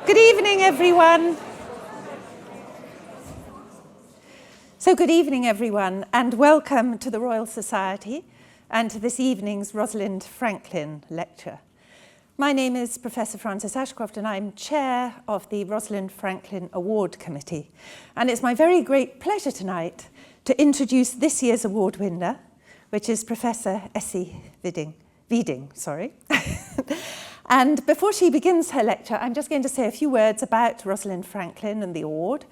Good evening, everyone. Good evening, everyone, and welcome to the Royal Society and to this evening's Rosalind Franklin lecture. My name is Professor Frances Ashcroft, and I'm chair of the Rosalind Franklin Award Committee. And it's my very great pleasure tonight to introduce this year's award winner, which is Professor Essi Viding. And before she begins her lecture, I'm just going to say a few words about Rosalind Franklin and the award,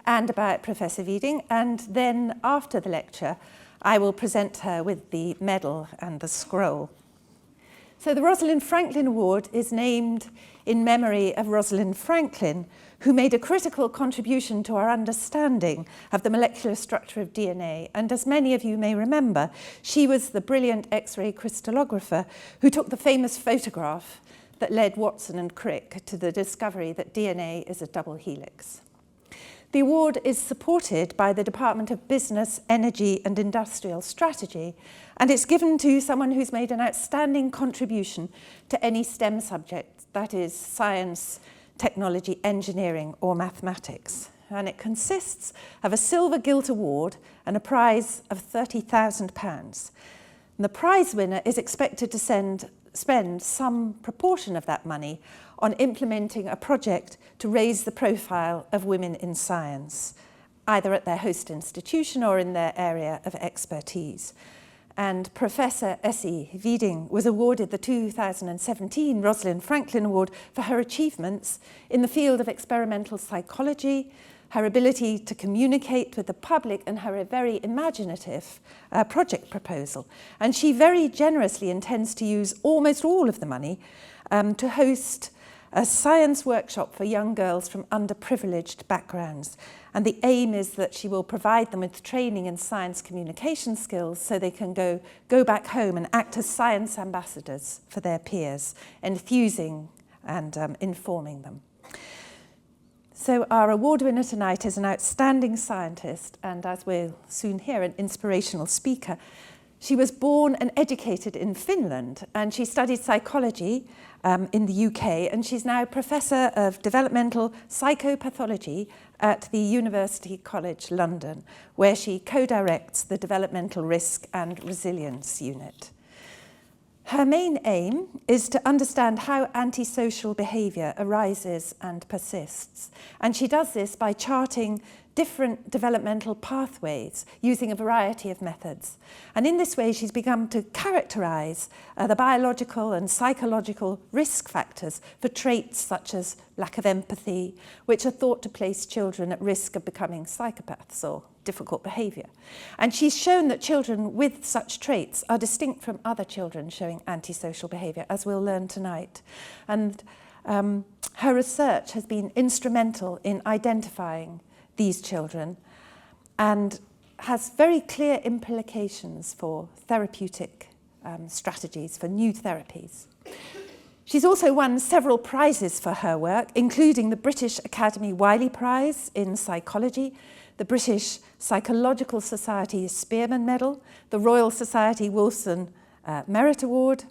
and about Professor Viding, and then after the lecture, I will present her with the medal and the scroll. So the Rosalind Franklin Award is named in memory of Rosalind Franklin, who made a critical contribution to our understanding of the molecular structure of DNA. And as many of you may remember, she was the brilliant X-ray crystallographer who took the famous photograph that led Watson and Crick to the discovery that DNA is a double helix. The award is supported by the Department of Business, Energy and Industrial Strategy, and it's given to someone who's made an outstanding contribution to any STEM subject, that is science, technology, engineering or mathematics. And it consists of a silver gilt award and a prize of £30,000. The prize winner is expected to spend some proportion of that money on implementing a project to raise the profile of women in science, either at their host institution or in their area of expertise. And Professor Essi Viding was awarded the 2017 Rosalind Franklin Award for her achievements in the field of experimental psychology, her ability to communicate with the public, and her very imaginative project proposal. And she very generously intends to use almost all of the money to host a science workshop for young girls from underprivileged backgrounds. And the aim is that she will provide them with training in science communication skills so they can go back home and act as science ambassadors for their peers, enthusing and informing them. So our award winner tonight is an outstanding scientist and, as we'll soon hear, an inspirational speaker. She was born and educated in Finland, and she studied psychology in the UK, and she's now Professor of Developmental Psychopathology at the University College London, where she co-directs the Developmental Risk and Resilience Unit. Her main aim is to understand how antisocial behaviour arises and persists, and she does this by charting different developmental pathways using a variety of methods. And in this way, she's begun to characterise the biological and psychological risk factors for traits such as lack of empathy, which are thought to place children at risk of becoming psychopaths or difficult behaviour. And she's shown that children with such traits are distinct from other children showing antisocial behaviour, as we'll learn tonight. And her research has been instrumental in identifying these children and has very clear implications for therapeutic strategies, for new therapies. She's also won several prizes for her work, including the British Academy Wiley Prize in Psychology, the British Psychological Society Spearman Medal, the Royal Society Wilson Merit Award,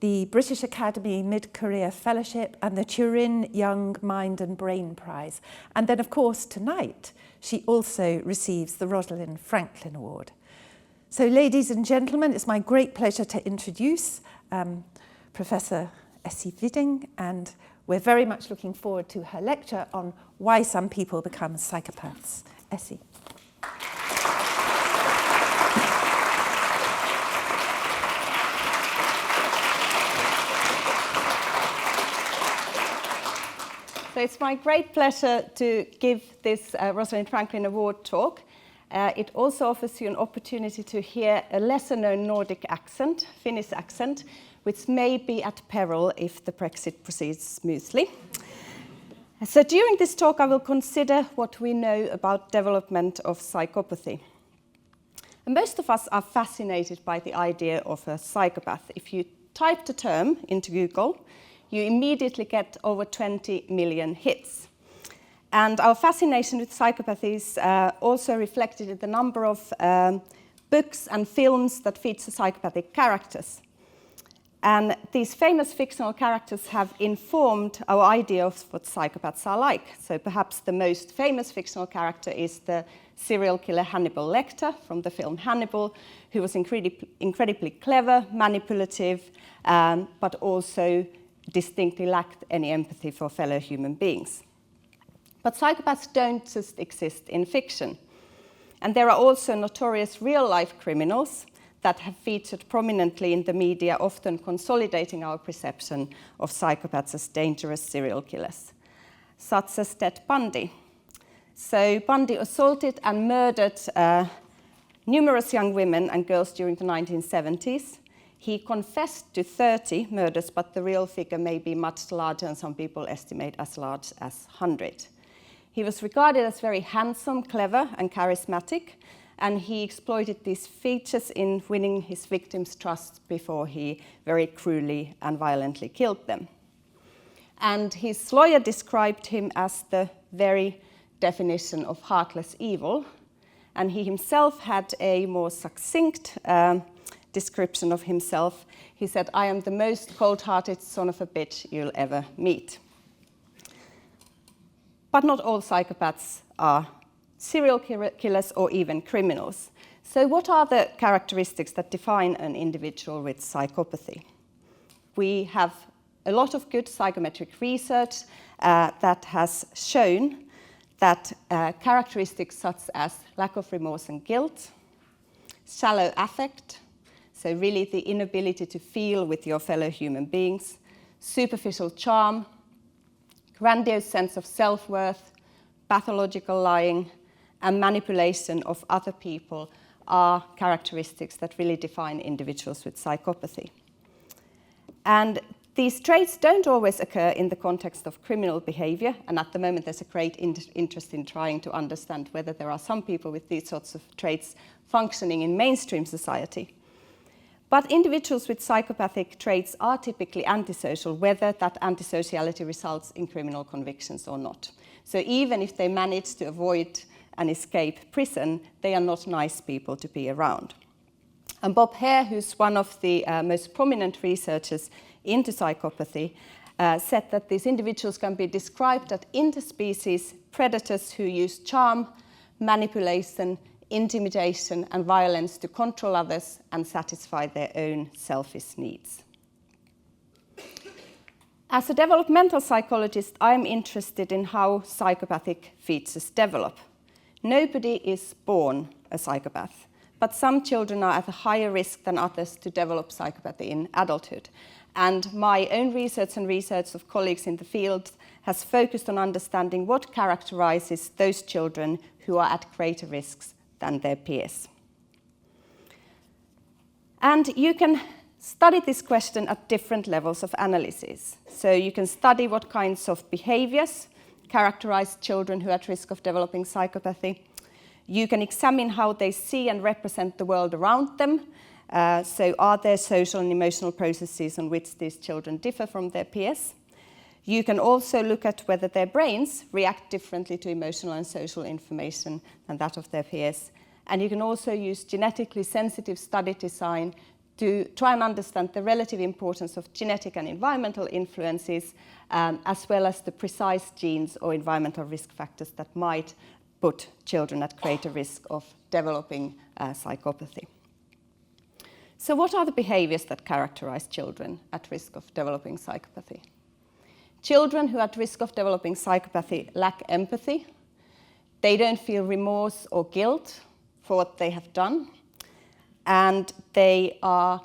the British Academy Mid-Career Fellowship, and the Turin Young Mind and Brain Prize. And then, of course, tonight, she also receives the Rosalind Franklin Award. So, ladies and gentlemen, it's my great pleasure to introduce Professor Essi Viding, and we're very much looking forward to her lecture on why some people become psychopaths. Essi. So it's my great pleasure to give this Rosalind Franklin Award talk. It also offers you an opportunity to hear a lesser-known Nordic accent, Finnish accent, which may be at peril if the Brexit proceeds smoothly. So during this talk, I will consider what we know about development of psychopathy. And most of us are fascinated by the idea of a psychopath. If you type the term into Google, you immediately get over 20 million hits. And our fascination with psychopathy is also reflected in the number of books and films that feature psychopathic characters. And these famous fictional characters have informed our idea of what psychopaths are like. So perhaps the most famous fictional character is the serial killer Hannibal Lecter from the film Hannibal, who was incredibly clever, manipulative, but also distinctly lacked any empathy for fellow human beings. But psychopaths don't just exist in fiction. And there are also notorious real-life criminals that have featured prominently in the media, often consolidating our perception of psychopaths as dangerous serial killers, such as Ted Bundy. So Bundy assaulted and murdered numerous young women and girls during the 1970s. He confessed to 30 murders, but the real figure may be much larger, and some people estimate as large as 100. He was regarded as very handsome, clever, and charismatic, and he exploited these features in winning his victims' trust before he very cruelly and violently killed them. And his lawyer described him as the very definition of heartless evil, and he himself had a more succinct description of himself. He said, "I am the most cold-hearted son of a bitch you'll ever meet." But not all psychopaths are serial killers or even criminals. So what are the characteristics that define an individual with psychopathy? We have a lot of good psychometric research that has shown that characteristics such as lack of remorse and guilt, shallow affect, so really the inability to feel with your fellow human beings, superficial charm, grandiose sense of self-worth, pathological lying, and manipulation of other people are characteristics that really define individuals with psychopathy. And these traits don't always occur in the context of criminal behaviour, and at the moment there's a great interest in trying to understand whether there are some people with these sorts of traits functioning in mainstream society. But individuals with psychopathic traits are typically antisocial, whether that antisociality results in criminal convictions or not. So even if they manage to avoid and escape prison, they are not nice people to be around. And Bob Hare, who's one of the most prominent researchers into psychopathy, said that these individuals can be described as interspecies predators who use charm, manipulation, intimidation, and violence to control others and satisfy their own selfish needs. As a developmental psychologist, I'm interested in how psychopathic features develop. Nobody is born a psychopath, but some children are at a higher risk than others to develop psychopathy in adulthood. And my own research and research of colleagues in the field has focused on understanding what characterizes those children who are at greater risks than their peers. And you can study this question at different levels of analysis. So you can study what kinds of behaviors characterize children who are at risk of developing psychopathy. You can examine how they see and represent the world around them. So are there social and emotional processes on which these children differ from their peers? You can also look at whether their brains react differently to emotional and social information than that of their peers. And you can also use genetically sensitive study design to try and understand the relative importance of genetic and environmental influences, as well as the precise genes or environmental risk factors that might put children at greater risk of developing psychopathy. So what are the behaviors that characterize children at risk of developing psychopathy? Children who are at risk of developing psychopathy lack empathy. They don't feel remorse or guilt for what they have done. And they are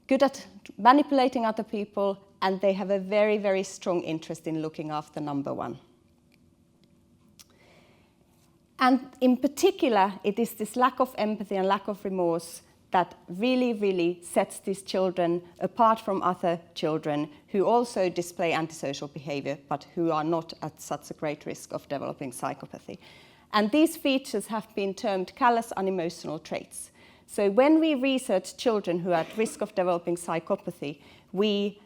good at manipulating other people, and they have a very, very strong interest in looking after number one. And in particular, it is this lack of empathy and lack of remorse that really, really sets these children apart from other children who also display antisocial behaviour, but who are not at such a great risk of developing psychopathy. And these features have been termed callous-unemotional traits. So when we research children who are at risk of developing psychopathy, we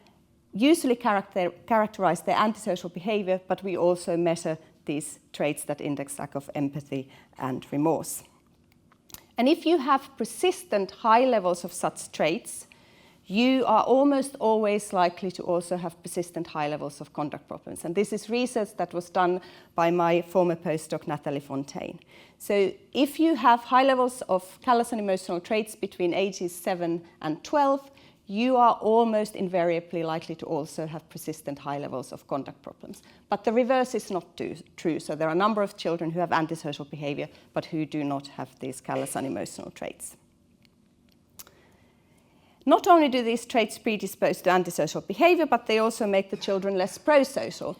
usually characterize their antisocial behaviour, but we also measure these traits that index lack of empathy and remorse. And if you have persistent high levels of such traits, you are almost always likely to also have persistent high levels of conduct problems. And this is research that was done by my former postdoc, Natalie Fontaine. So if you have high levels of callous-unemotional traits between ages 7 and 12, you are almost invariably likely to also have persistent high levels of conduct problems. But the reverse is not true. So there are a number of children who have antisocial behaviour, but who do not have these callous-unemotional traits. Not only do these traits predispose to antisocial behaviour, but they also make the children less prosocial.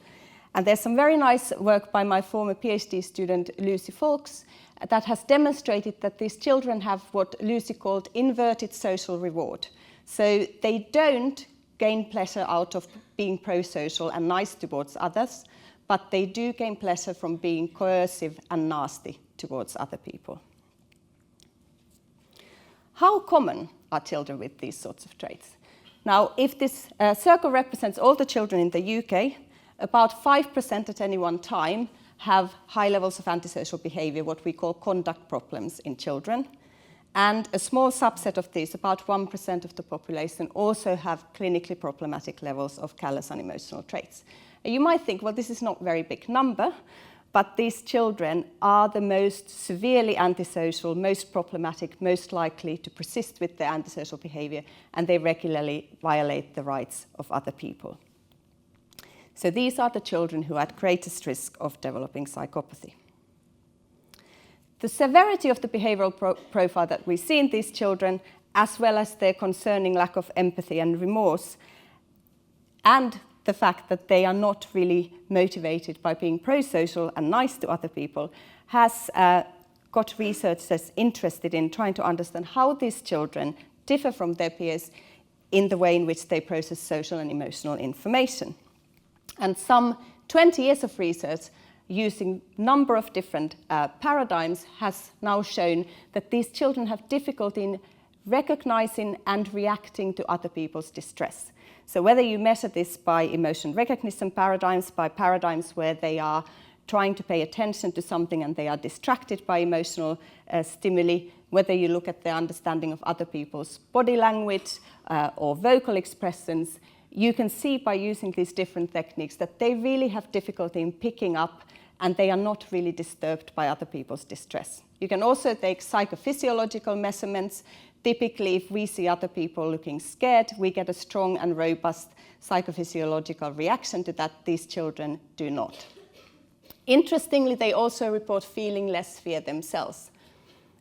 And there's some very nice work by my former PhD student, Lucy Fawkes, that has demonstrated that these children have what Lucy called inverted social reward. So they don't gain pleasure out of being prosocial and nice towards others, but they do gain pleasure from being coercive and nasty towards other people. How common are children with these sorts of traits? Now, if this circle represents all the children in the UK, about 5% at any one time have high levels of antisocial behaviour, what we call conduct problems in children. And a small subset of these, about 1% of the population, also have clinically problematic levels of callous-unemotional traits. You might think, well, this is not a very big number, but these children are the most severely antisocial, most problematic, most likely to persist with their antisocial behaviour, and they regularly violate the rights of other people. So these are the children who are at greatest risk of developing psychopathy. The severity of the behavioural profile that we see in these children, as well as their concerning lack of empathy and remorse, and the fact that they are not really motivated by being prosocial and nice to other people, has got researchers interested in trying to understand how these children differ from their peers in the way in which they process social and emotional information. And some 20 years of research using a number of different paradigms has now shown that these children have difficulty in recognizing and reacting to other people's distress. So whether you measure this by emotion recognition paradigms, by paradigms where they are trying to pay attention to something and they are distracted by emotional stimuli, whether you look at their understanding of other people's body language or vocal expressions, you can see by using these different techniques that they really have difficulty in picking up, and they are not really disturbed by other people's distress. You can also take psychophysiological measurements. Typically, if we see other people looking scared, we get a strong and robust psychophysiological reaction to that. These children do not. Interestingly, they also report feeling less fear themselves.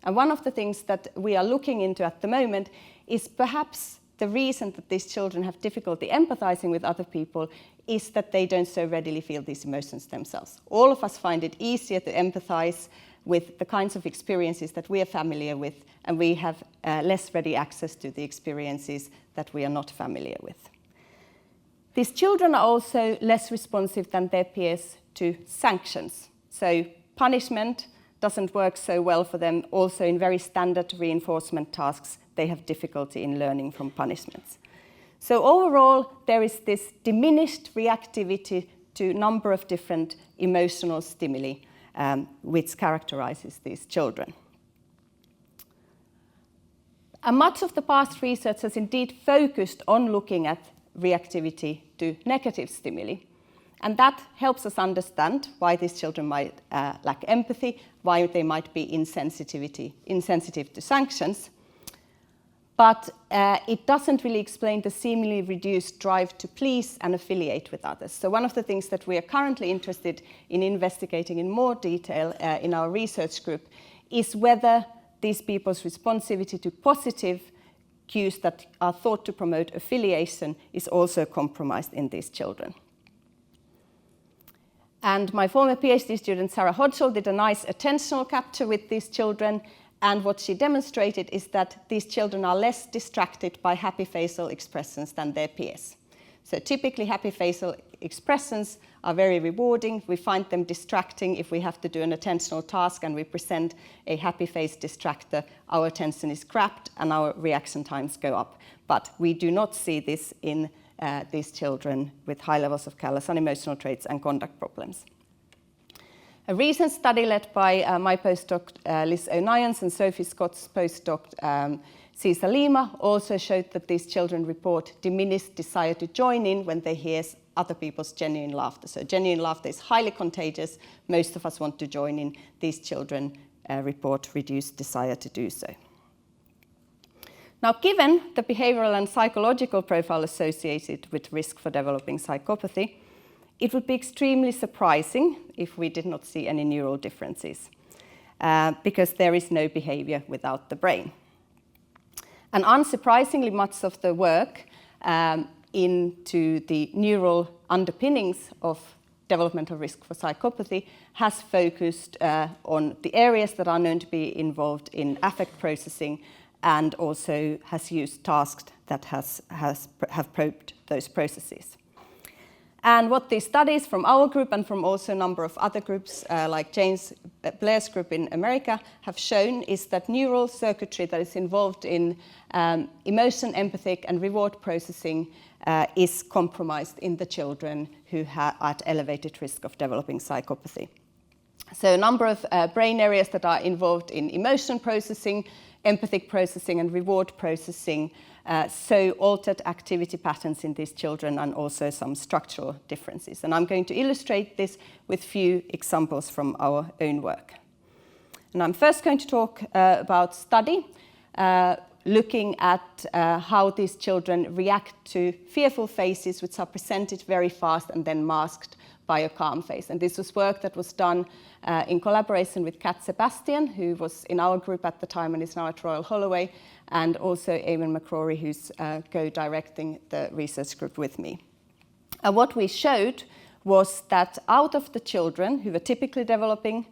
And one of the things that we are looking into at the moment is perhaps the reason that these children have difficulty empathizing with other people is that they don't so readily feel these emotions themselves. All of us find it easier to empathize with the kinds of experiences that we are familiar with, and we have less ready access to the experiences that we are not familiar with. These children are also less responsive than their peers to sanctions. So punishment doesn't work so well for them. Also in very standard reinforcement tasks, they have difficulty in learning from punishments. So overall, there is this diminished reactivity to a number of different emotional stimuli which characterizes these children. And much of the past research has indeed focused on looking at reactivity to negative stimuli. And that helps us understand why these children might lack empathy, why they might be insensitive to sanctions. But it doesn't really explain the seemingly reduced drive to please and affiliate with others. So one of the things that we are currently interested in investigating in more detail in our research group is whether these people's responsivity to positive cues that are thought to promote affiliation is also compromised in these children. And my former PhD student, Sarah Hodgell, did a nice attentional capture with these children. And what she demonstrated is that these children are less distracted by happy facial expressions than their peers. So typically happy facial expressions are very rewarding. We find them distracting if we have to do an attentional task and we present a happy face distractor. Our attention is grabbed and our reaction times go up. But we do not see this in these children with high levels of callous-unemotional traits and conduct problems. A recent study led by my postdoc Liz O'Nyans and Sophie Scott's postdoc Cesar Lima also showed that these children report diminished desire to join in when they hear other people's genuine laughter. So genuine laughter is highly contagious. Most of us want to join in. These children report reduced desire to do so. Now, given the behavioural and psychological profile associated with risk for developing psychopathy, it would be extremely surprising if we did not see any neural differences, because there is no behaviour without the brain. And unsurprisingly, much of the work into the neural underpinnings of developmental risk for psychopathy has focused on the areas that are known to be involved in affect processing, and also has used tasks that have probed those processes. And what these studies from our group and from also a number of other groups, like James Blair's group in America, have shown is that neural circuitry that is involved in emotion, empathic and reward processing is compromised in the children who are at elevated risk of developing psychopathy. So a number of brain areas that are involved in emotion processing, empathic processing and reward processing, so altered activity patterns in these children and also some structural differences. And I'm going to illustrate this with few examples from our own work. And I'm first going to talk about study, looking at how these children react to fearful faces which are presented very fast and then masked by a calm face. And this was work that was done in collaboration with Kat Sebastian, who was in our group at the time and is now at Royal Holloway, and also Eamon McCrory, who's co-directing the research group with me. And what we showed was that out of the children who were typically developing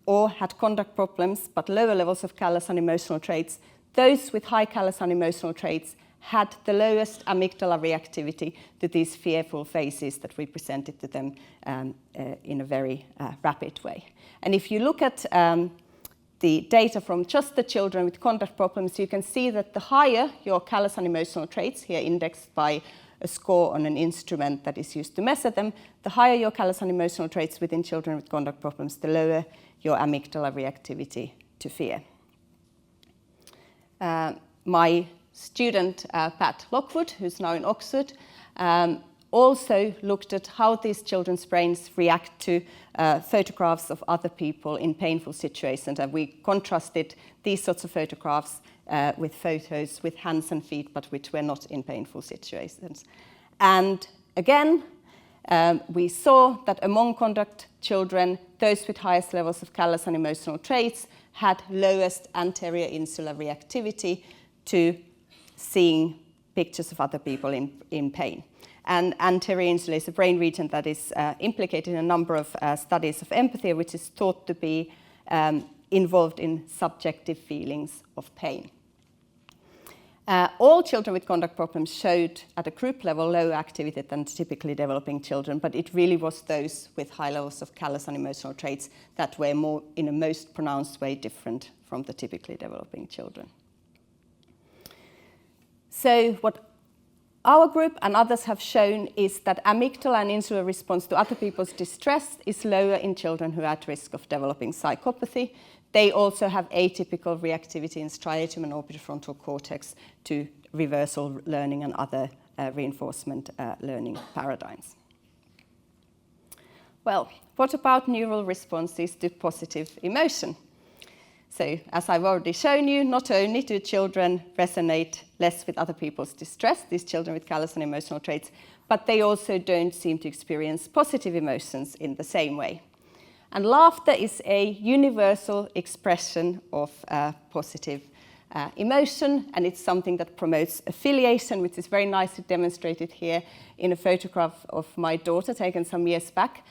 or had conduct problems but lower levels of callous-unemotional traits, those with high callous-unemotional traits had the lowest amygdala reactivity to these fearful faces that we presented to them in a very rapid way. And if you look at the data from just the children with conduct problems, you can see that the higher your callous-unemotional traits, here indexed by a score on an instrument that is used to measure them, the higher your callous-unemotional traits within children with conduct problems, the lower your amygdala reactivity to fear. My student, Pat Lockwood, who's now in Oxford, also looked at how these children's brains react to photographs of other people in painful situations. And we contrasted these sorts of photographs with photos with hands and feet, but which were not in painful situations. And again, we saw that among conduct children, those with highest levels of callous-unemotional traits had lowest anterior insular reactivity to seeing pictures of other people in pain. And anterior insula is a brain region that is implicated in a number of studies of empathy, which is thought to be involved in subjective feelings of pain. All children with conduct problems showed at a group level lower activity than typically developing children, but it really was those with high levels of callous-unemotional traits that were more, in a most pronounced way, different from the typically developing children. So what our group and others have shown is that amygdala and insular response to other people's distress is lower in children who are at risk of developing psychopathy. They also have atypical reactivity in striatum and orbitofrontal cortex to reversal learning and other reinforcement learning paradigms. Well, what about neural responses to positive emotion? So, as I've already shown you, not only do children resonate less with other people's distress, these children with callous-unemotional traits, but they also don't seem to experience positive emotions in the same way. And laughter is a universal expression of positive emotion, and it's something that promotes affiliation, which is very nicely demonstrated here in a photograph of my daughter taken some years back,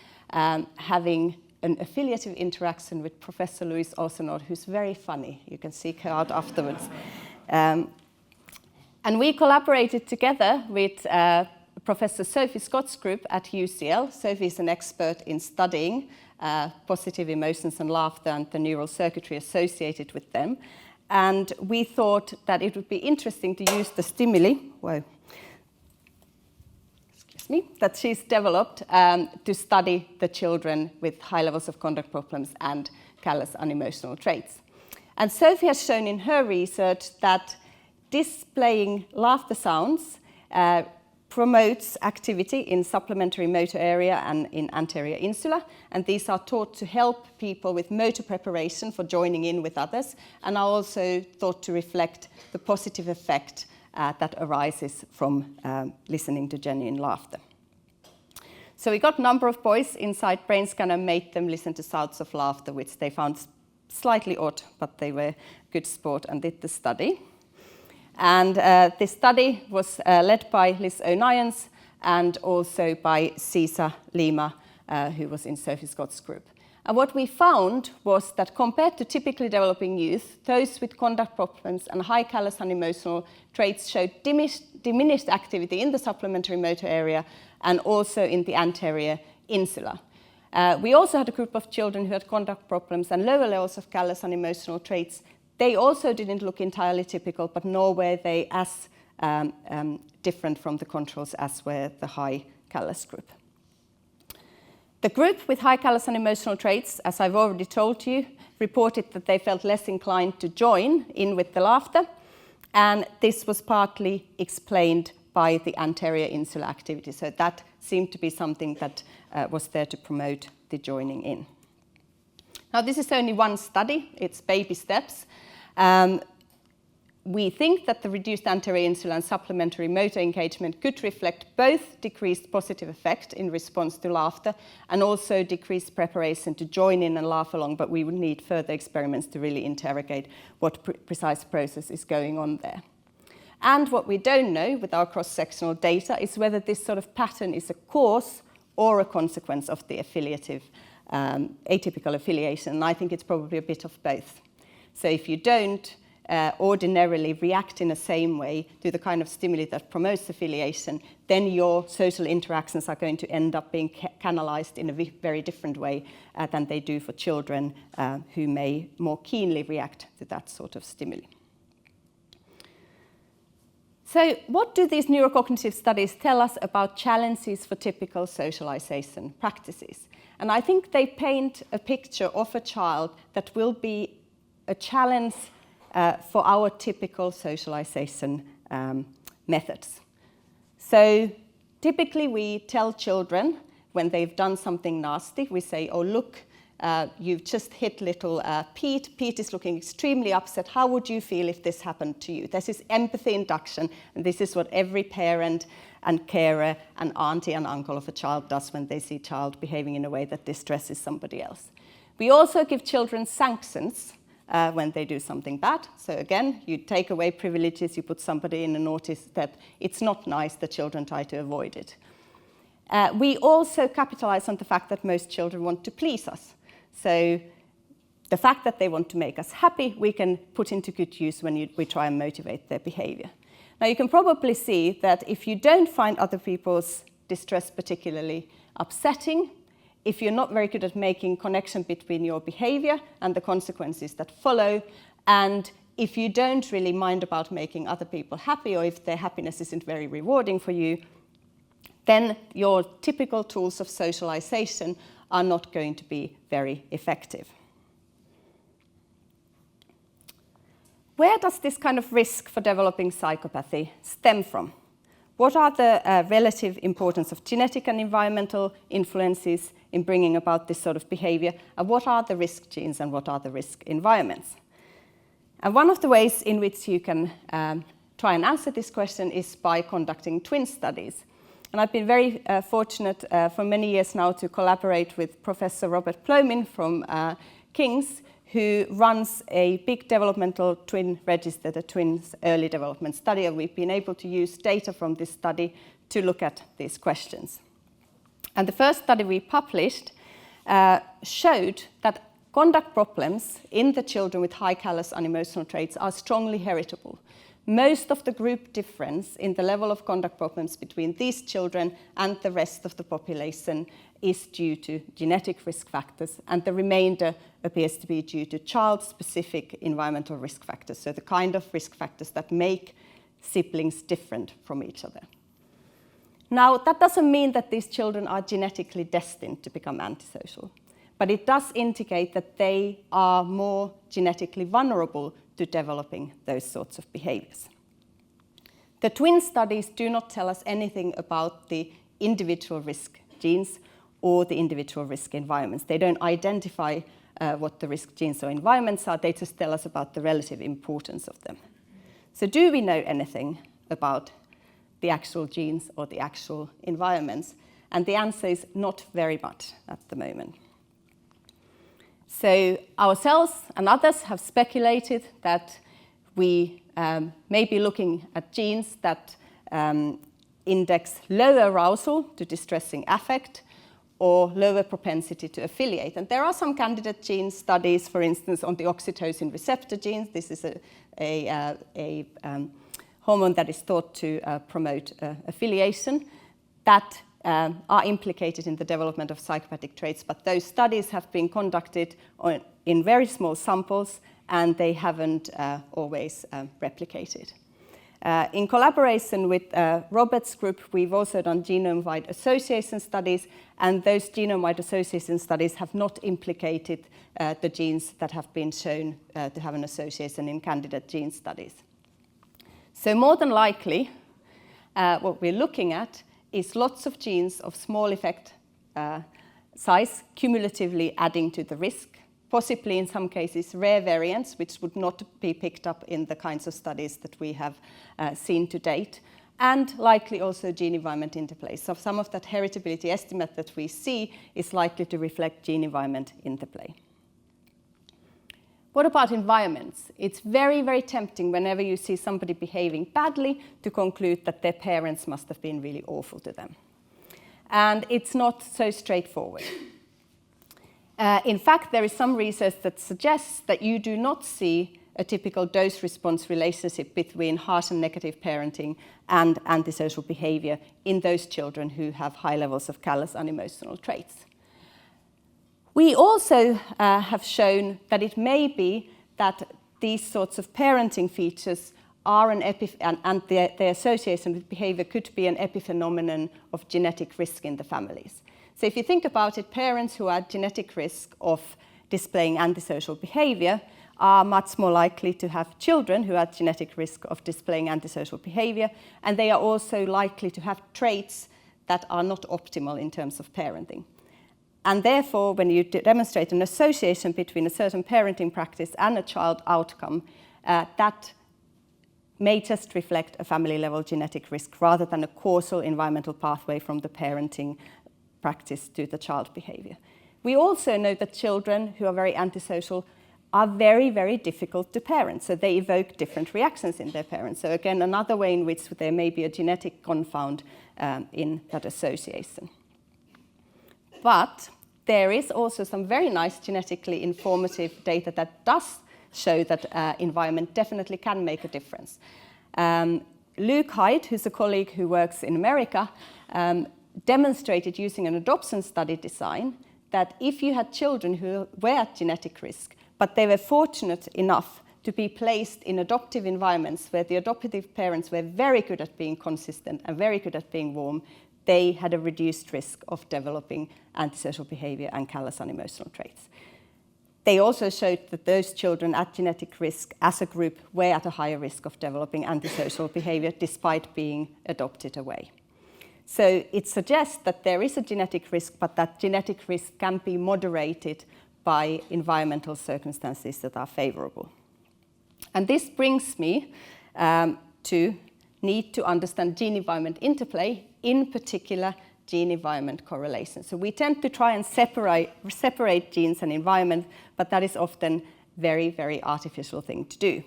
having an affiliative interaction with Professor Louise Osenord, who's very funny. You can seek her out afterwards. And we collaborated together with Professor Sophie Scott's group at UCL. Sophie is an expert in studying positive emotions and laughter and the neural circuitry associated with them. And we thought that it would be interesting to use the stimuli. Whoa. Excuse me, that she's developed to study the children with high levels of conduct problems and callous-unemotional traits. And Sophie has shown in her research that displaying laughter sounds promotes activity in supplementary motor area and in anterior insula, and these are thought to help people with motor preparation for joining in with others, and are also thought to reflect the positive effect that arises from listening to genuine laughter. So we got a number of boys inside brain scan and made them listen to sounds of laughter, which they found slightly odd, but they were good sport and did the study. And this study was led by Liz O'Nions and also by Cesar Lima, who was in Sophie Scott's group. And what we found was that compared to typically developing youth, those with conduct problems and high callous-unemotional traits showed diminished activity in the supplementary motor area and also in the anterior insula. We also had a group of children who had conduct problems and lower levels of callous-unemotional traits. They also didn't look entirely typical, but nor were they as different from the controls as were the high callous group. The group with high callous-unemotional traits, as I've already told you, reported that they felt less inclined to join in with the laughter, and this was partly explained by the anterior insular activity. So that seemed to be something that was there to promote the joining in. Now, this is only one study, it's baby steps. We think that the reduced anterior insula and supplementary motor engagement could reflect both decreased positive effect in response to laughter and also decreased preparation to join in and laugh along, but we would need further experiments to really interrogate what precise process is going on there. And what we don't know with our cross-sectional data is whether this sort of pattern is a cause or a consequence of the affiliative, atypical affiliation, and I think it's probably a bit of both. So if you don't ordinarily react in the same way to the kind of stimuli that promotes affiliation, then your social interactions are going to end up being canalized in a very different way than they do for children who may more keenly react to that sort of stimuli. So what do these neurocognitive studies tell us about challenges for typical socialization practices? And I think they paint a picture of a child that will be a challenge for our typical socialization methods. So typically we tell children when they've done something nasty, we say, oh look, you've just hit little Pete. Pete is looking extremely upset. How would you feel if this happened to you? This is empathy induction, and this is what every parent and carer and auntie and uncle of a child does when they see a child behaving in a way that distresses somebody else. We also give children sanctions when they do something bad. So again, you take away privileges, you put somebody in a naughty step. It's not nice, the children try to avoid it. We also capitalize on the fact that most children want to please us. So the fact that they want to make us happy, we can put into good use when we try and motivate their behavior. Now you can probably see that if you don't find other people's distress particularly upsetting, if you're not very good at making connection between your behavior and the consequences that follow, and if you don't really mind about making other people happy, or if their happiness isn't very rewarding for you, then your typical tools of socialization are not going to be very effective. Where does this kind of risk for developing psychopathy stem from? What are the relative importance of genetic and environmental influences in bringing about this sort of behavior? And what are the risk genes and what are the risk environments? And one of the ways in which you can try and answer this question is by conducting twin studies. And I've been very fortunate for many years now to collaborate with Professor Robert Plomin from King's, who runs a big developmental twin register, the twins early development study, and we've been able to use data from this study to look at these questions. And the first study we published showed that conduct problems in the children with high callous-unemotional traits are strongly heritable. Most of the group difference in the level of conduct problems between these children and the rest of the population is due to genetic risk factors, and the remainder appears to be due to child-specific environmental risk factors, so the kind of risk factors that make siblings different from each other. Now, that doesn't mean that these children are genetically destined to become antisocial, but it does indicate that they are more genetically vulnerable to developing those sorts of behaviours. The twin studies do not tell us anything about the individual risk genes or the individual risk environments. They don't identify what the risk genes or environments are, they just tell us about the relative importance of them. So do we know anything about the actual genes or the actual environments? And the answer is not very much at the moment. So ourselves and others have speculated that we may be looking at genes that index lower arousal to distressing affect or lower propensity to affiliate. And there are some candidate gene studies, for instance, on the oxytocin receptor genes. This is a hormone that is thought to promote affiliation that are implicated in the development of psychopathic traits, but those studies have been conducted in very small samples and they haven't always replicated. In collaboration with Robert's group, we've also done genome-wide association studies, and those genome-wide association studies have not implicated the genes that have been shown to have an association in candidate gene studies. So more than likely, what we're looking at is lots of genes of small effect size cumulatively adding to the risk, possibly in some cases rare variants which would not be picked up in the kinds of studies that we have seen to date, and likely also gene environment interplay. So some of that heritability estimate that we see is likely to reflect gene environment interplay. What about environments? It's very, very tempting whenever you see somebody behaving badly to conclude that their parents must have been really awful to them. And it's not so straightforward. In fact, there is some research that suggests that you do not see a typical dose-response relationship between harsh and negative parenting and antisocial behaviour in those children who have high levels of callous-unemotional traits. We also have shown that it may be that these sorts of parenting features are and their association with behaviour could be an epiphenomenon of genetic risk in the families. So if you think about it, parents who are at genetic risk of displaying antisocial behaviour are much more likely to have children who are at genetic risk of displaying antisocial behaviour, and they are also likely to have traits that are not optimal in terms of parenting. And therefore, when you demonstrate an association between a certain parenting practice and a child outcome, that may just reflect a family-level genetic risk rather than a causal environmental pathway from the parenting practice to the child behaviour. We also know that children who are very antisocial are very, very difficult to parent, so they evoke different reactions in their parents. So again, another way in which there may be a genetic confound in that association. But there is also some very nice genetically informative data that does show that environment definitely can make a difference. Luke Hyde, who's a colleague who works in America, demonstrated using an adoption study design that if you had children who were at genetic risk, but they were fortunate enough to be placed in adoptive environments where the adoptive parents were very good at being consistent and very good at being warm, they had a reduced risk of developing antisocial behaviour and callous-unemotional traits. They also showed that those children at genetic risk as a group were at a higher risk of developing antisocial behaviour despite being adopted away. So it suggests that there is a genetic risk, but that genetic risk can be moderated by environmental circumstances that are favourable. And this brings me to need to understand gene-environment interplay, in particular gene-environment correlation. So we tend to try and separate genes and environment, but that is often very, very artificial thing to do.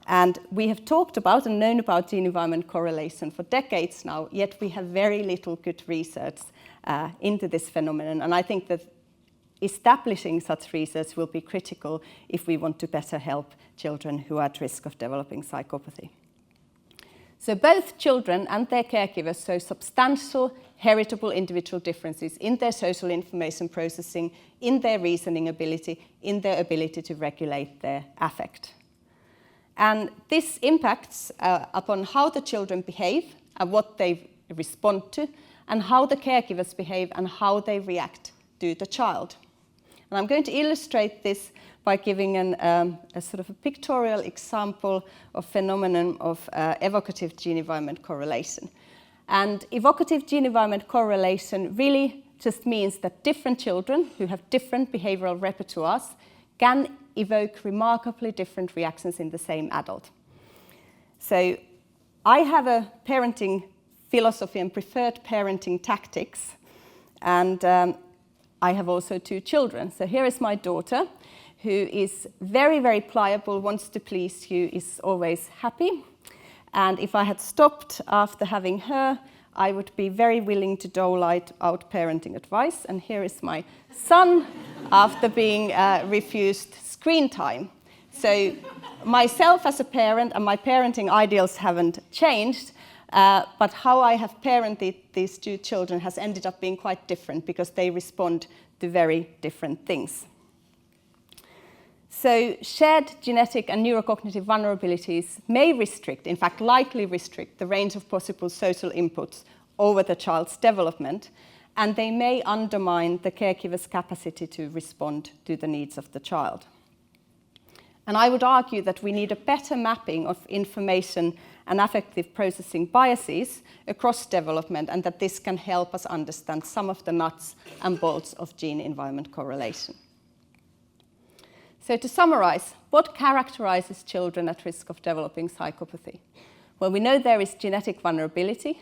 And we have talked about and known about gene-environment correlation for decades now, yet we have very little good research into this phenomenon. And I think that establishing such research will be critical if we want to better help children who are at risk of developing psychopathy. So both children and their caregivers show substantial heritable individual differences in their social information processing, in their reasoning ability, in their ability to regulate their affect. And this impacts upon how the children behave and what they respond to, and how the caregivers behave and how they react to the child. And I'm going to illustrate this by giving a sort of a pictorial example of phenomenon of evocative gene-environment correlation. And evocative gene-environment correlation really just means that different children who have different behavioral repertoires can evoke remarkably different reactions in the same adult. So I have a parenting philosophy and preferred parenting tactics, and I have also 2 children. So here is my daughter, who is very, very pliable, wants to please you, is always happy. And if I had stopped after having her, I would be very willing to dole out parenting advice. And here is my son after being refused screen time. So myself as a parent and my parenting ideals haven't changed, but how I have parented these 2 children has ended up being quite different because they respond to very different things. So shared genetic and neurocognitive vulnerabilities may restrict, in fact likely restrict, the range of possible social inputs over the child's development, and they may undermine the caregiver's capacity to respond to the needs of the child. And I would argue that we need a better mapping of information and affective processing biases across development, and that this can help us understand some of the nuts and bolts of gene-environment correlation. So to summarize, what characterizes children at risk of developing psychopathy? Well, we know there is genetic vulnerability.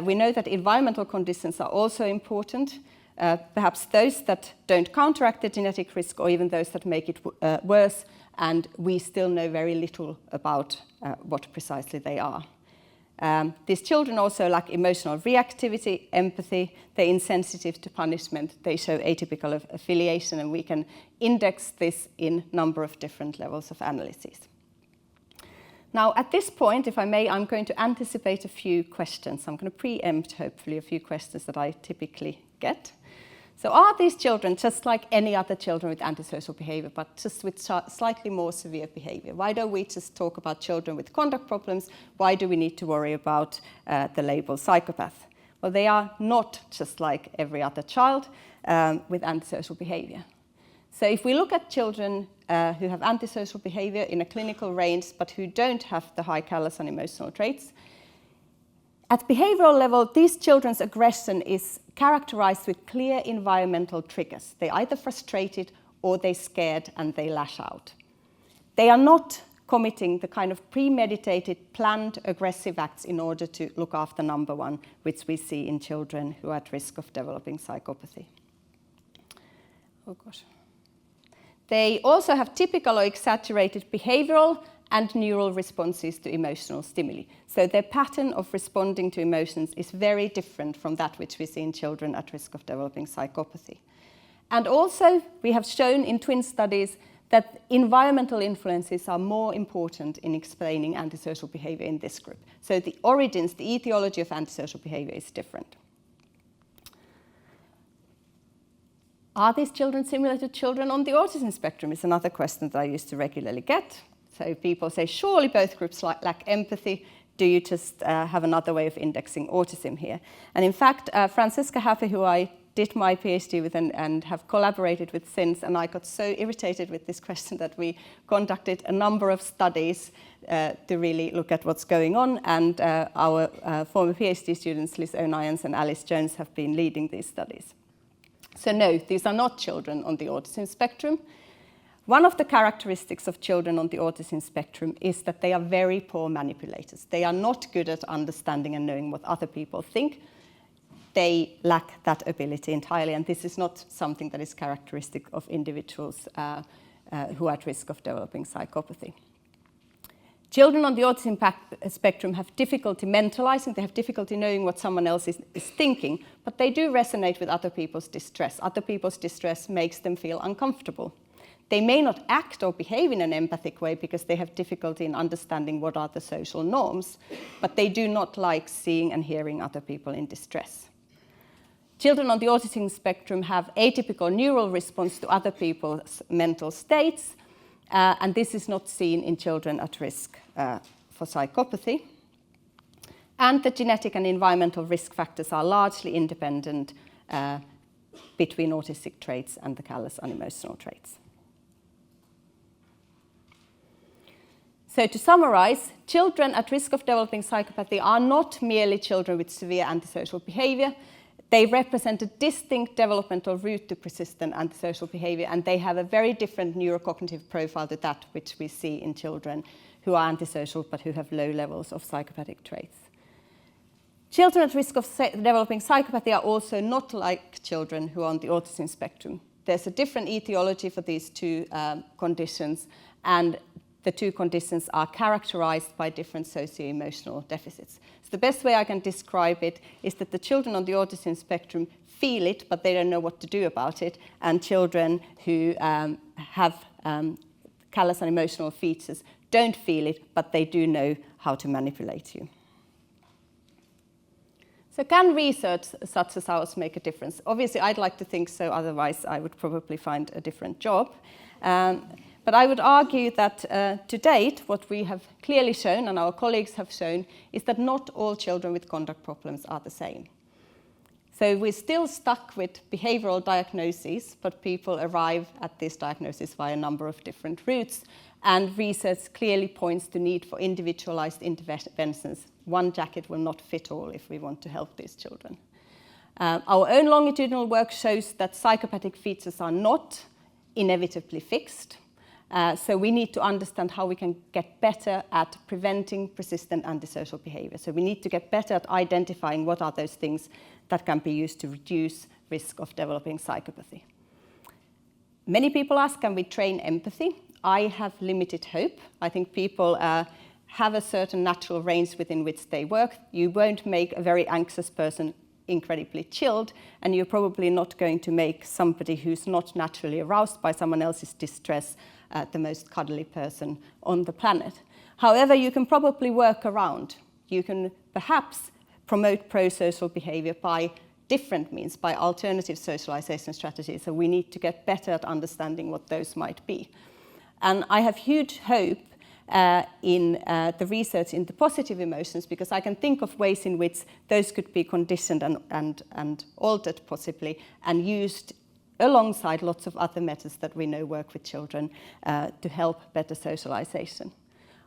We know that environmental conditions are also important, perhaps those that don't counteract the genetic risk or even those that make it worse, and we still know very little about what precisely they are. These children also lack emotional reactivity, empathy, they're insensitive to punishment, they show atypical affiliation, and we can index this in a number of different levels of analysis. Now, at this point, if I may, I'm going to anticipate a few questions. I'm going to preempt, hopefully, a few questions that I typically get. So are these children just like any other children with antisocial behaviour, but just with slightly more severe behaviour? Why don't we just talk about children with conduct problems? Why do we need to worry about the label psychopath? Well, they are not just like every other child with antisocial behaviour. So if we look at children who have antisocial behaviour in a clinical range, but who don't have the high callous-unemotional traits, at behavioural level, these children's aggression is characterized with clear environmental triggers. They're either frustrated or they're scared and they lash out. They are not committing the kind of premeditated, planned aggressive acts in order to look after number one, which we see in children who are at risk of developing psychopathy. Oh gosh. They also have typical or exaggerated behavioural and neural responses to emotional stimuli. So their pattern of responding to emotions is very different from that which we see in children at risk of developing psychopathy. And also, we have shown in twin studies that environmental influences are more important in explaining antisocial behaviour in this group. So the origins, the etiology of antisocial behaviour is different. Are these children similar to children on the autism spectrum is another question that I used to regularly get. So people say, surely both groups lack empathy. Do you just have another way of indexing autism here? And in fact, Francesca Haffey, who I did my PhD with and have collaborated with since, and I got so irritated with this question that we conducted a number of studies to really look at what's going on. And our former PhD students, Liz O'Nyans and Alice Jones, have been leading these studies. So no, these are not children on the autism spectrum. One of the characteristics of children on the autism spectrum is that they are very poor manipulators. They are not good at understanding and knowing what other people think. They lack that ability entirely, and this is not something that is characteristic of individuals who are at risk of developing psychopathy. Children on the autism spectrum have difficulty mentalizing, they have difficulty knowing what someone else is thinking, but they do resonate with other people's distress. Other people's distress makes them feel uncomfortable. They may not act or behave in an empathic way because they have difficulty in understanding what are the social norms, but they do not like seeing and hearing other people in distress. Children on the autism spectrum have atypical neural response to other people's mental states, and this is not seen in children at risk for psychopathy. And the genetic and environmental risk factors are largely independent between autistic traits and the callous-unemotional traits. So to summarize, children at risk of developing psychopathy are not merely children with severe antisocial behaviour. They represent a distinct developmental route to persistent antisocial behaviour, and they have a very different neurocognitive profile to that which we see in children who are antisocial but who have low levels of psychopathic traits. Children at risk of developing psychopathy are also not like children who are on the autism spectrum. There's a different etiology for these two conditions, and the two conditions are characterized by different socio-emotional deficits. So the best way I can describe it is that the children on the autism spectrum feel it, but they don't know what to do about it, and children who have callous-unemotional features don't feel it, but they do know how to manipulate you. So can research such as ours make a difference? Obviously, I'd like to think so, otherwise I would probably find a different job. But I would argue that to date, what we have clearly shown, and our colleagues have shown, is that not all children with conduct problems are the same. So we're still stuck with behavioural diagnoses, but people arrive at this diagnosis via a number of different routes, and research clearly points to need for individualised interventions. One jacket will not fit all if we want to help these children. Our own longitudinal work shows that psychopathic features are not inevitably fixed. So we need to understand how we can get better at preventing persistent antisocial behaviour. So we need to get better at identifying what are those things that can be used to reduce risk of developing psychopathy. Many people ask, can we train empathy? I have limited hope. I think people have a certain natural range within which they work. You won't make a very anxious person incredibly chilled, and you're probably not going to make somebody who's not naturally aroused by someone else's distress the most cuddly person on the planet. However, you can probably work around. You can perhaps promote pro-social behaviour by different means, by alternative socialisation strategies. So we need to get better at understanding what those might be. And I have huge hope in the research into positive emotions, because I can think of ways in which those could be conditioned and altered possibly and used alongside lots of other methods that we know work with children to help better socialization.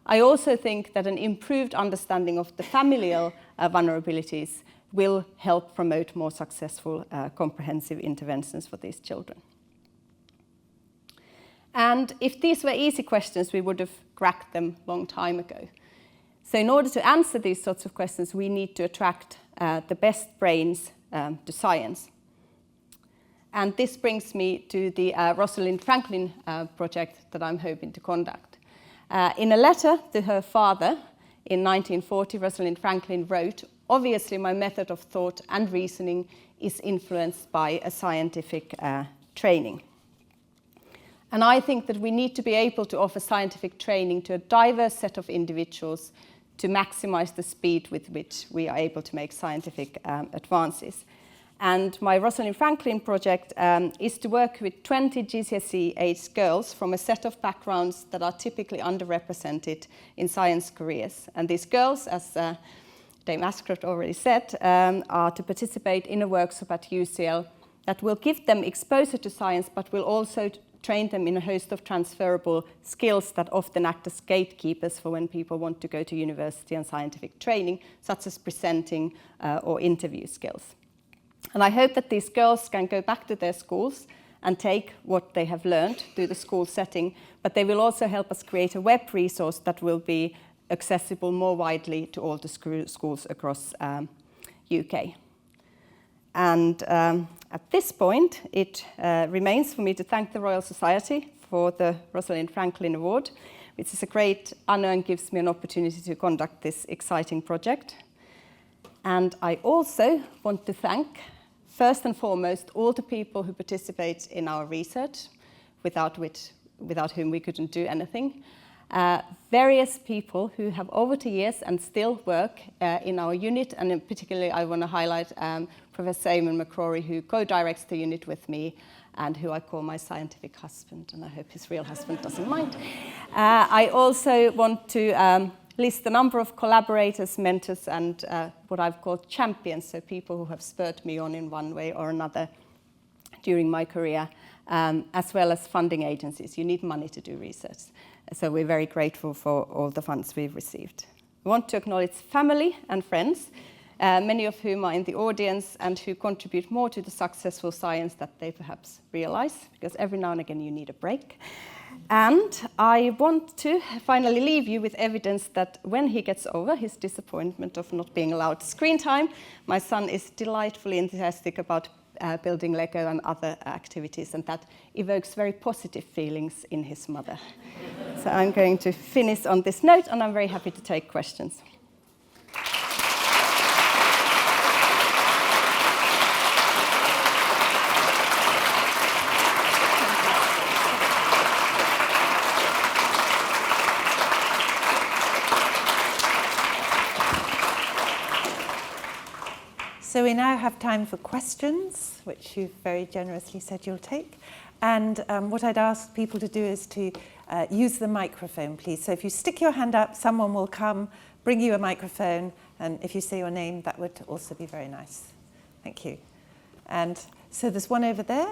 I also think that an improved understanding of the familial vulnerabilities will help promote more successful comprehensive interventions for these children. And if these were easy questions, we would have cracked them a long time ago. So in order to answer these sorts of questions, we need to attract the best brains to science. And this brings me to the Rosalind Franklin project that I'm hoping to conduct. In a letter to her father in 1940, Rosalind Franklin wrote, "Obviously my method of thought and reasoning is influenced by a scientific training. And I think that we need to be able to offer scientific training to a diverse set of individuals to maximize the speed with which we are able to make scientific advances." And my Rosalind Franklin project is to work with 20 GCSE-aged girls from a set of backgrounds that are typically underrepresented in science careers. And these girls, as Dame Ashcroft already said, are to participate in a workshop at UCL that will give them exposure to science, but will also train them in a host of transferable skills that often act as gatekeepers for when people want to go to university and scientific training, such as presenting or interview skills. And I hope that these girls can go back to their schools and take what they have learned through the school setting, but they will also help us create a web resource that will be accessible more widely to all the schools across UK. And at this point, it remains for me to thank the Royal Society for the Rosalind Franklin Award, which is a great honour and gives me an opportunity to conduct this exciting project. And I also want to thank, first and foremost, all the people who participate in our research, without whom we couldn't do anything. Various people who have over the years and still work in our unit, and in particularly I want to highlight Professor Eamon McCrory, who co-directs the unit with me and who I call my scientific husband, and I hope his real husband doesn't mind. I also want to list the number of collaborators, mentors, and what I've called champions, so people who have spurred me on in one way or another during my career, as well as funding agencies. You need money to do research. So we're very grateful for all the funds we've received. We want to acknowledge family and friends, many of whom are in the audience and who contribute more to the successful science that they perhaps realize, because every now and again you need a break. And I want to finally leave you with evidence that when he gets over his disappointment of not being allowed screen time, my son is delightfully enthusiastic about building Lego and other activities, and that evokes very positive feelings in his mother. So I'm going to finish on this note, and I'm very happy to take questions. So we now have time for questions, which you've very generously said you'll take. And what I'd ask people to do is to use the microphone, please. So if you stick your hand up, someone will come, bring you a microphone, and if you say your name, that would also be very nice. Thank you. And so there's one over there.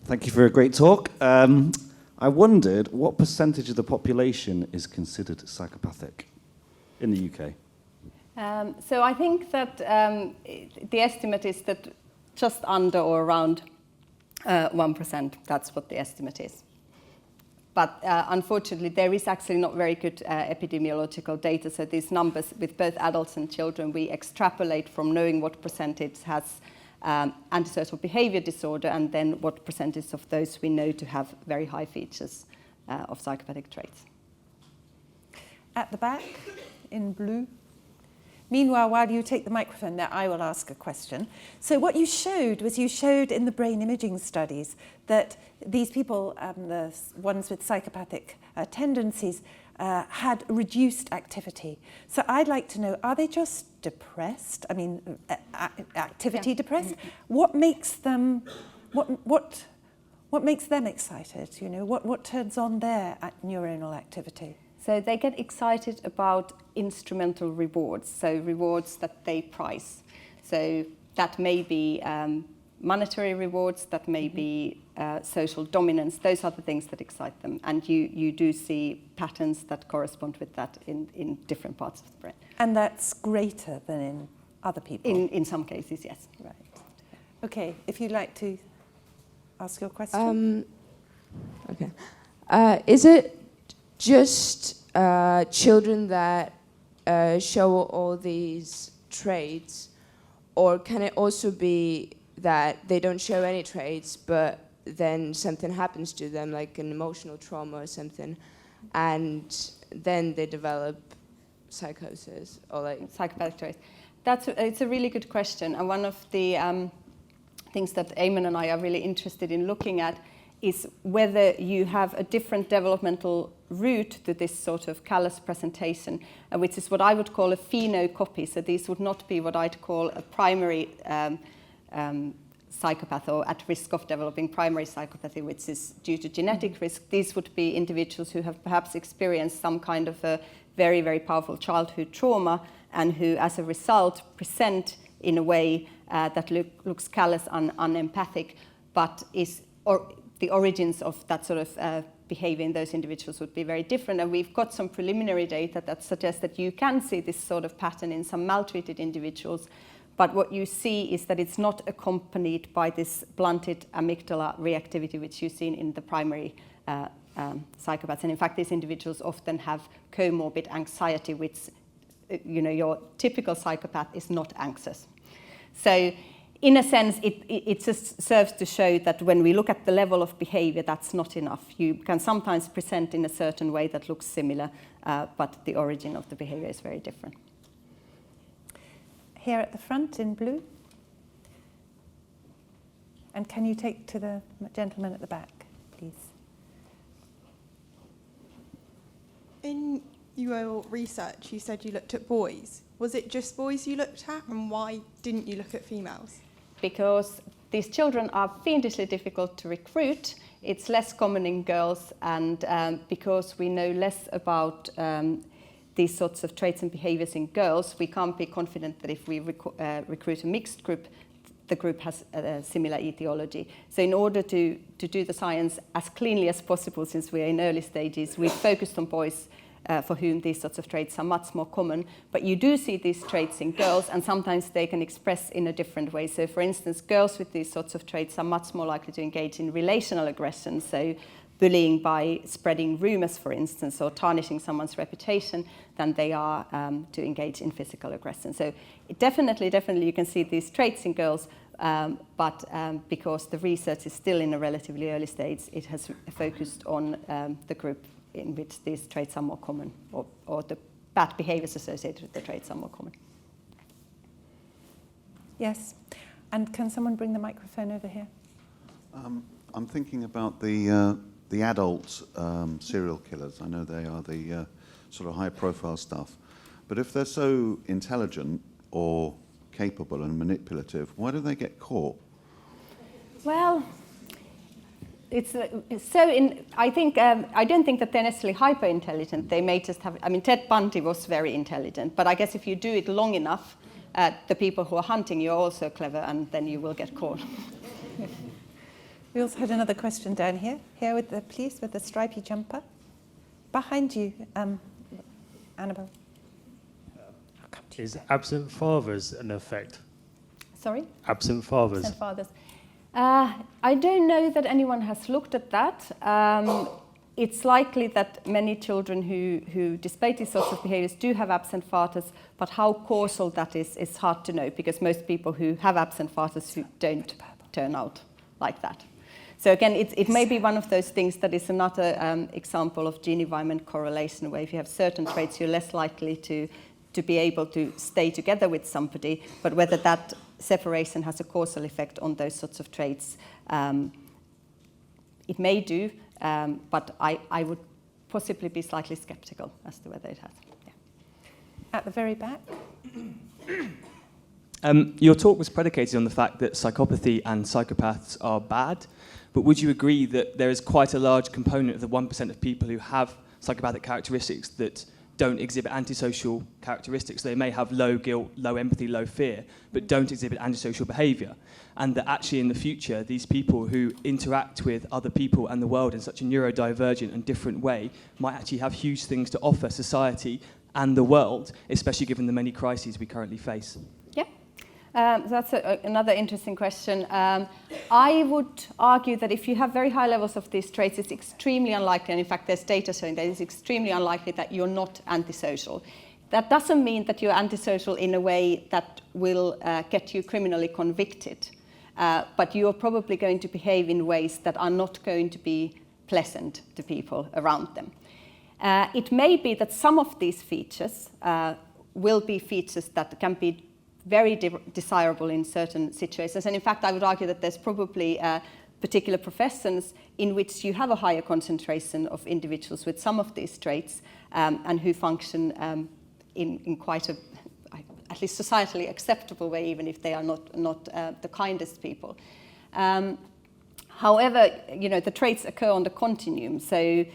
Thank you for a great talk. I wondered what percentage of the population is considered psychopathic in the UK? So I think that the estimate is that just under or around 1%, that's what the estimate is. But unfortunately, there is actually not very good epidemiological data. So these numbers with both adults and children, we extrapolate from knowing what percentage has antisocial behaviour disorder, and then what percentage of those we know to have very high features of psychopathic traits. At the back, in blue. Meanwhile, while you take the microphone there, I will ask a question. So what you showed was you showed in the brain imaging studies that these people, the ones with psychopathic tendencies, had reduced activity. So I'd like to know, are they just depressed? I mean, activity depressed? What makes them, what makes them excited? You know, what turns on their neuronal activity? So they get excited about instrumental rewards, so rewards that they prize. So that may be monetary rewards, that may be social dominance. Those are the things that excite them. And you do see patterns that correspond with that in different parts of the brain. And that's greater than in other people? In some cases, yes. Right. Okay, if you'd like to ask your question. Okay. Is it just children that show all these traits, or can it also be that they don't show any traits, but then something happens to them, like an emotional trauma or something, and then they develop psychosis or like psychopathic traits? It's a really good question, and one of the things that Eamon and I are really interested in looking at is whether you have a different developmental route to this sort of callous presentation, which is what I would call a phenocopy. So these would not be what I'd call a primary psychopath or at risk of developing primary psychopathy, which is due to genetic risk. These would be individuals who have perhaps experienced some kind of a very, very powerful childhood trauma, and who as a result present in a way that looks callous and unempathic, but the origins of that sort of behavior in those individuals would be very different. And we've got some preliminary data that suggests that you can see this sort of pattern in some maltreated individuals, but what you see is that it's not accompanied by this blunted amygdala reactivity which you've seen in the primary psychopaths. And in fact, these individuals often have comorbid anxiety, which, you know, your typical psychopath is not anxious. So in a sense, it just serves to show that when we look at the level of behavior, that's not enough. You can sometimes present in a certain way that looks similar, but the origin of the behavior is very different. Here at the front in blue. And can you take to the gentleman at the back, please? In your research, you said you looked at boys. Was it just boys you looked at, and why didn't you look at females? Because these children are fiendishly difficult to recruit It's less common in girls, and because we know less about these sorts of traits and behaviours in girls, we can't be confident that if we recruit a mixed group, the group has a similar etiology. So in order to do the science as cleanly as possible, since we're in early stages, we've focused on boys for whom these sorts of traits are much more common. But you do see these traits in girls, and sometimes they can express in a different way. So for instance, girls with these sorts of traits are much more likely to engage in relational aggression, so bullying by spreading rumours, for instance, or tarnishing someone's reputation, than they are to engage in physical aggression. So definitely you can see these traits in girls, but because the research is still in a relatively early stage, it has focused on the group in which these traits are more common, or the bad behaviours associated with the traits are more common. Yes. And can someone bring the microphone over here? I'm thinking about the adult serial killers. I know they are the sort of high-profile stuff. But if they're so intelligent or capable and manipulative, why do they get caught? Well, I don't think that they're necessarily hyper intelligent. They may just have. I mean, Ted Bundy was very intelligent, but I guess if you do it long enough, the people who are hunting you are also clever, and then you will get caught. We also had another question down here. Here with the stripy jumper. Behind you, Annabelle. Is absent fathers an effect? Sorry? Absent fathers. Absent fathers. I don't know that anyone has looked at that. It's likely that many children who display these sorts of behaviours do have absent fathers, but how causal that is hard to know, because most people who have absent fathers who don't turn out like that. So again, it may be one of those things that is another example of gene-environment correlation, where if you have certain traits, you're less likely to be able to stay together with somebody, but whether that separation has a causal effect on those sorts of traits, it may do, but I would possibly be slightly skeptical as to whether it has. Yeah. At the very back. Your talk was predicated on the fact that psychopathy and psychopaths are bad, but would you agree that there is quite a large component of the 1% of people who have psychopathic characteristics that don't exhibit antisocial characteristics? They may have low guilt, low empathy, low fear, but don't exhibit antisocial behaviour. And that actually in the future, these people who interact with other people and the world in such a neurodivergent and different way might actually have huge things to offer society and the world, especially given the many crises we currently face. That's another interesting question. I would argue that if you have very high levels of these traits, it's extremely unlikely, and in fact there's data showing that it's extremely unlikely that you're not antisocial. That doesn't mean that you're antisocial in a way that will get you criminally convicted, but you're probably going to behave in ways that are not going to be pleasant to people around them. It may be that some of these features will be features that can be very desirable in certain situations. And in fact, I would argue that there's probably particular professions in which you have a higher concentration of individuals with some of these traits and who function in quite a, at least societally acceptable way, even if they are not the kindest people. However, the traits occur on the continuum. So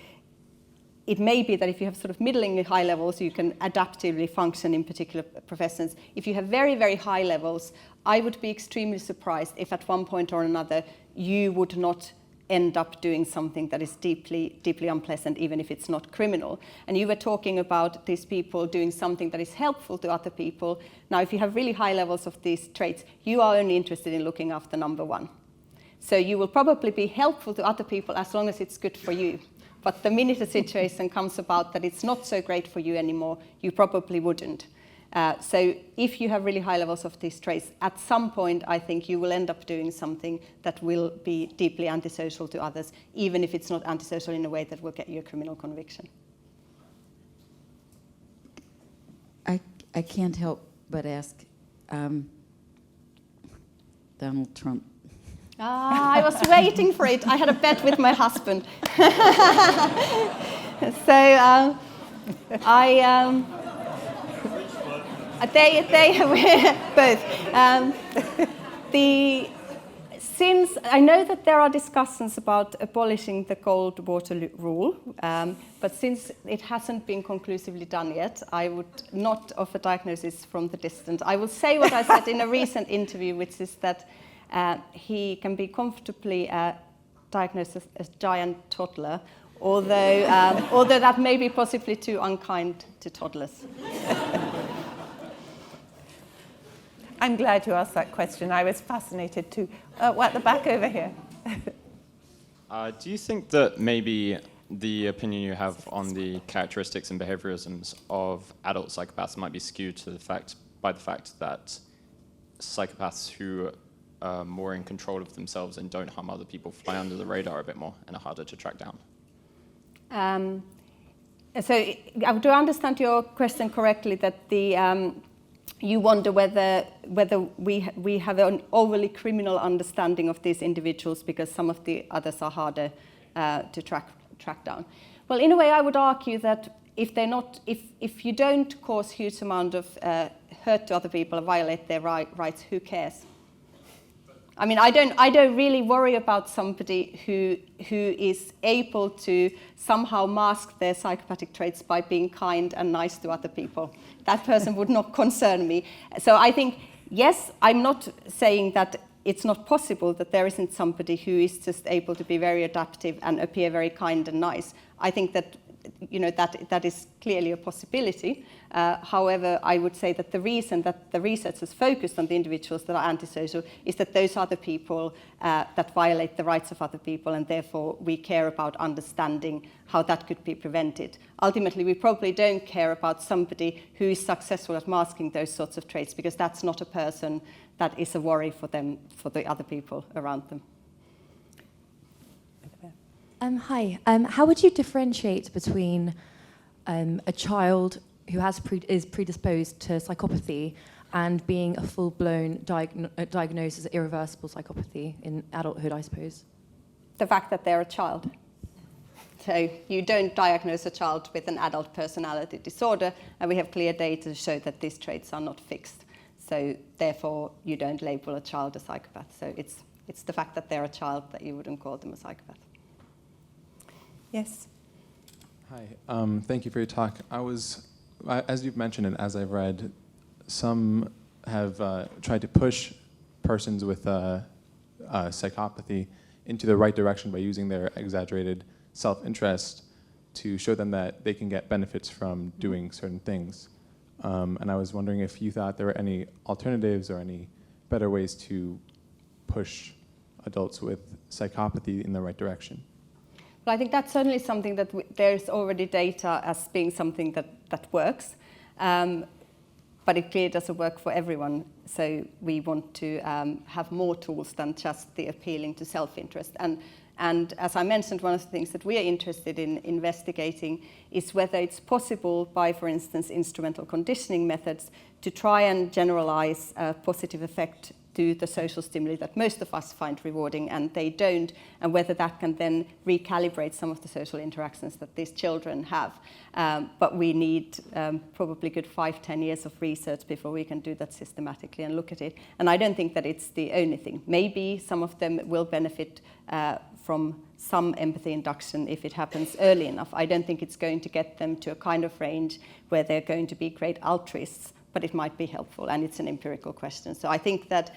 it may be that if you have sort of middling high levels, you can adaptively function in particular professions. If you have very, very high levels, I would be extremely surprised if at one point or another you would not end up doing something that is deeply, deeply unpleasant, even if it's not criminal. And you were talking about these people doing something that is helpful to other people. Now, if you have really high levels of these traits, you are only interested in looking after number one. So you will probably be helpful to other people as long as it's good for you. But the minute a situation comes about that it's not so great for you anymore, you probably wouldn't. So if you have really high levels of these traits, at some point I think you will end up doing something that will be deeply antisocial to others, even if it's not antisocial in a way that will get you a criminal conviction. I can't help but ask Donald Trump. I was waiting for it. I had a bet with my husband. So they both. Since I know that there are discussions about abolishing the cold water rule, but since it hasn't been conclusively done yet, I would not offer diagnosis from the distance. I will say what I said in a recent interview, which is that he can be comfortably diagnosed as a giant toddler, although that may be possibly too unkind to toddlers. I'm glad you asked that question. I was fascinated too. At the back over here. Do you think that maybe the opinion you have on the characteristics and behaviorisms of adult psychopaths might be skewed to by the fact that psychopaths who are more in control of themselves and don't harm other people fly under the radar a bit more and are harder to track down? So do I understand your question correctly, that you wonder whether we have an overly criminal understanding of these individuals because some of the others are harder to track down? Well, in a way, I would argue that if you don't cause huge amount of hurt to other people or violate their rights, who cares? I mean, I don't really worry about somebody who is able to somehow mask their psychopathic traits by being kind and nice to other people. That person would not concern me. So I think, yes, I'm not saying that it's not possible that there isn't somebody who is just able to be very adaptive and appear very kind and nice. I think that that is clearly a possibility. However, I would say that the reason that the research has focused on the individuals that are antisocial is that those are the people that violate the rights of other people, and therefore we care about understanding how that could be prevented. Ultimately, we probably don't care about somebody who is successful at masking those sorts of traits, because that's not a person that is a worry for them, for the other people around them. Hi. How would you differentiate between a child who is predisposed to psychopathy and being a full-blown diagnosis of irreversible psychopathy in adulthood, I suppose? The fact that they're a child. So you don't diagnose a child with an adult personality disorder, and we have clear data to show that these traits are not fixed. So therefore, you don't label a child a psychopath. So it's the fact that they're a child that you wouldn't call them a psychopath. Yes. Hi. Thank you for your talk. As you've mentioned and as I've read, some have tried to push persons with psychopathy into the right direction by using their exaggerated self-interest to show them that they can get benefits from doing certain things. And I was wondering if you thought there were any alternatives or any better ways to push adults with psychopathy in the right direction. Well, I think that's certainly something that there's already data as being something that works, but it clearly doesn't work for everyone. So we want to have more tools than just the appealing to self-interest. And as I mentioned, one of the things that we are interested in investigating is whether it's possible by, for instance, instrumental conditioning methods to try and generalize a positive effect to the social stimuli that most of us find rewarding and they don't, and whether that can then recalibrate some of the social interactions that these children have. But we need probably good 5-10 years of research before we can do that systematically and look at it. And I don't think that it's the only thing. Maybe some of them will benefit from some empathy induction if it happens early enough. I don't think it's going to get them to a kind of range where they're going to be great altruists, but it might be helpful, and it's an empirical question. So I think that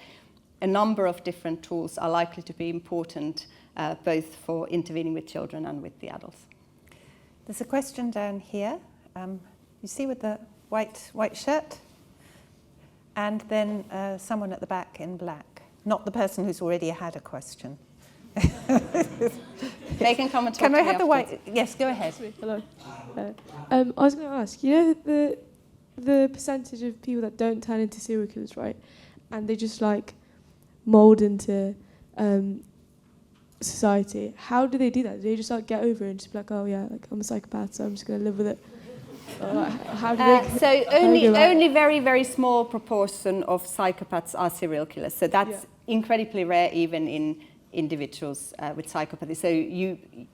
a number of different tools are likely to be important, both for intervening with children and with the adults. There's a question down here. You see with the white shirt? And then someone at the back in black. Not the person who's already had a question. They can come and talk Can to I me have the afterwards. white? Yes, go ahead. Hello. I was going to ask, you know the percentage of people that don't turn into serial killers, right? And they just like mold into society. How do they do that? Do they just like get over it and just be like, oh yeah, like I'm a psychopath, so I'm just going to live with it? Or, like, how do they? So only very, very small proportion of psychopaths are serial killers. So that's incredibly rare, even in individuals with psychopathy. So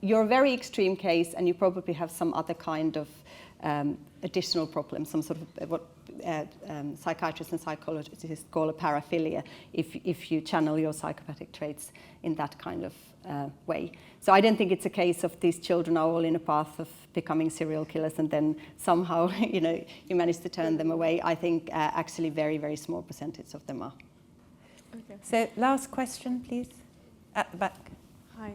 you're a very extreme case, and you probably have some other kind of additional problem, some sort of what psychiatrists and psychologists call a paraphilia, if you channel your psychopathic traits in that kind of way. So I don't think it's a case of these children are all in a path of becoming serial killers and then somehow, you manage to turn them away. I think actually very, very small percentage of them are. Okay. So last question, please, at the back. Hi.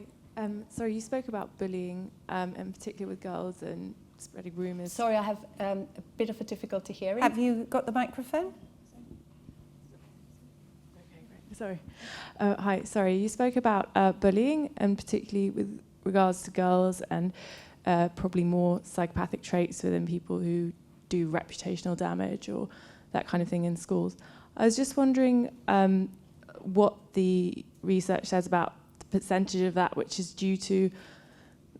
Sorry, you spoke about bullying, and particularly with girls and spreading rumours. Sorry, I have a bit of a difficulty hearing. Have you got the microphone? Okay, great. Sorry. Hi, sorry, you spoke about bullying, and particularly with regards to girls and probably more psychopathic traits within people who do reputational damage or that kind of thing in schools. I was just wondering what the research says about the percentage of that which is due to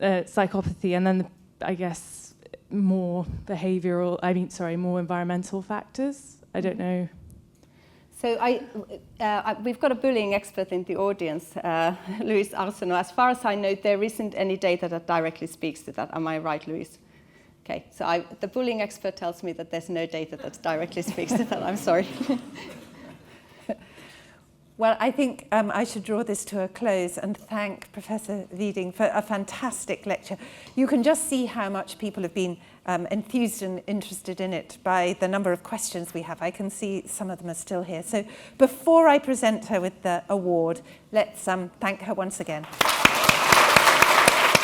psychopathy, and then I guess more more environmental factors. I don't know. So we've got a bullying expert in the audience, Luis Arsenault. As far as I know, there isn't any data that directly speaks to that. Am I right, Luis? Okay, so the bullying expert tells me that there's no data that directly speaks to that. I'm sorry. Well, I think I should draw this to a close and thank Professor Viding for a fantastic lecture. You can just see how much people have been enthused and interested in it by the number of questions we have. I can see some of them are still here. So before I present her with the award, let's thank her once again.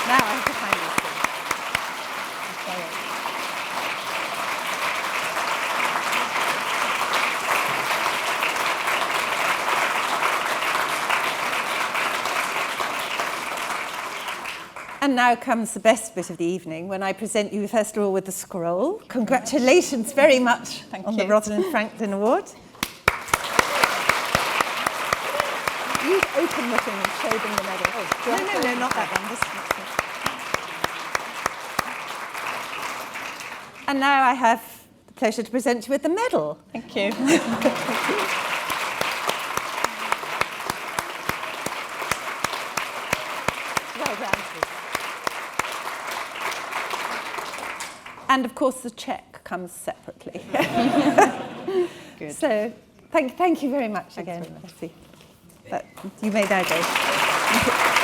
Now I have to find this thing. I'm sorry. And now comes the best bit of the evening, when I present you first of all with the scroll. Congratulations very much on the Rosalind Franklin Award. You open the thing and show them the medal. Oh, no, not that one. This one. And now I have the pleasure to present you with the medal. Thank you. Well done. And of course, the cheque comes separately. Good. So, thank you very much again, Essi. But you may now go.